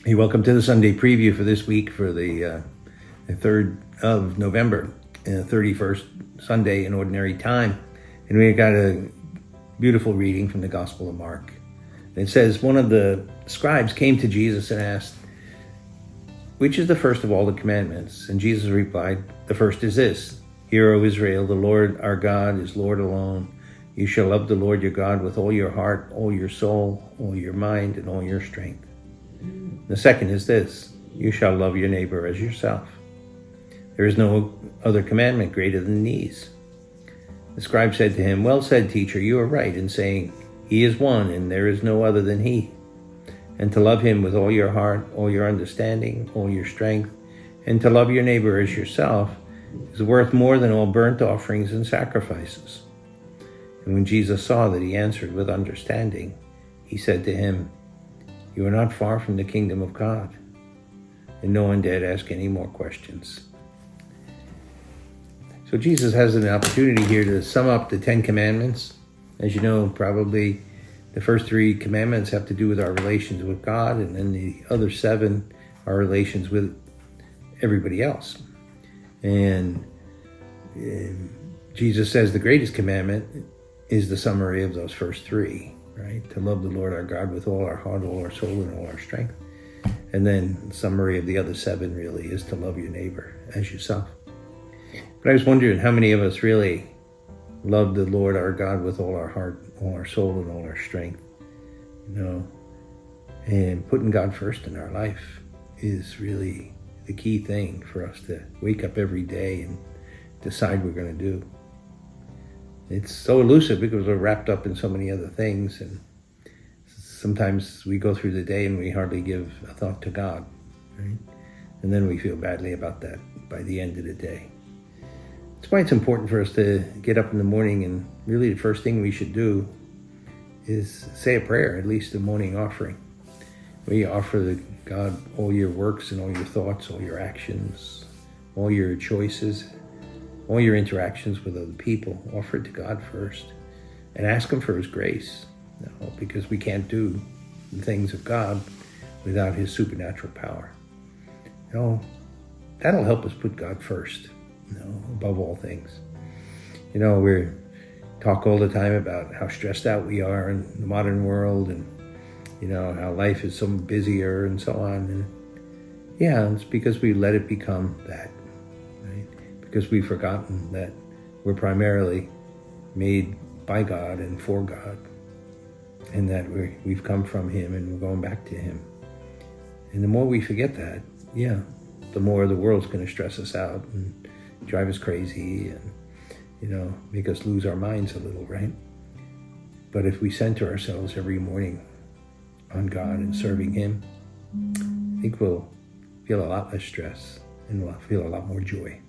Hey, welcome to the Sunday preview for this week for the 3rd of November, 31st Sunday in Ordinary Time. And we got a beautiful reading from the Gospel of Mark. It says, one of the scribes came to Jesus and asked, "Which is the first of all the commandments?" And Jesus replied, "The first is this: Hear, O Israel, the Lord our God is Lord alone. You shall love the Lord your God with all your heart, all your soul, all your mind, and all your strength. The second is this: you shall love your neighbor as yourself. There is no other commandment greater than these." The scribe said to him, "Well said, teacher, you are right in saying, He is one, and there is no other than He. And to love Him with all your heart, all your understanding, all your strength, and to love your neighbor as yourself is worth more than all burnt offerings and sacrifices." And when Jesus saw that he answered with understanding, he said to him, "You are not far from the kingdom of God." And no one dared ask any more questions. So Jesus has an opportunity here to sum up the 10 commandments. As you know, probably the first 3 commandments have to do with our relations with God, and then the other 7 are relations with everybody else. And Jesus says the greatest commandment is the summary of those first 3, right? To love the Lord our God with all our heart, all our soul, and all our strength. And then the summary of the other 7 really is to love your neighbor as yourself. But I was wondering how many of us really love the Lord our God with all our heart, all our soul, and all our strength. And putting God first in our life is really the key thing for us to wake up every day and decide we're going to do. It's so elusive because we're wrapped up in so many other things, and sometimes we go through the day and we hardly give a thought to God, right? And then we feel badly about that by the end of the day. That's why it's important for us to get up in the morning, and really the first thing we should do is say a prayer, at least a morning offering, where you offer to God all your works and all your thoughts, all your actions, all your choices, all your interactions with other people. Offer it to God first and ask Him for His grace, because we can't do the things of God without His supernatural power. That'll help us put God first, above all things. We talk all the time about how stressed out we are in the modern world, and how life is so busier and so on. And it's because we let it become that, right? Because we've forgotten that we're primarily made by God and for God, and that we've come from Him and we're going back to Him. And the more we forget that, the more the world's going to stress us out and drive us crazy and, make us lose our minds a little, right? But if we center ourselves every morning on God and serving Him, I think we'll feel a lot less stress and we'll feel a lot more joy.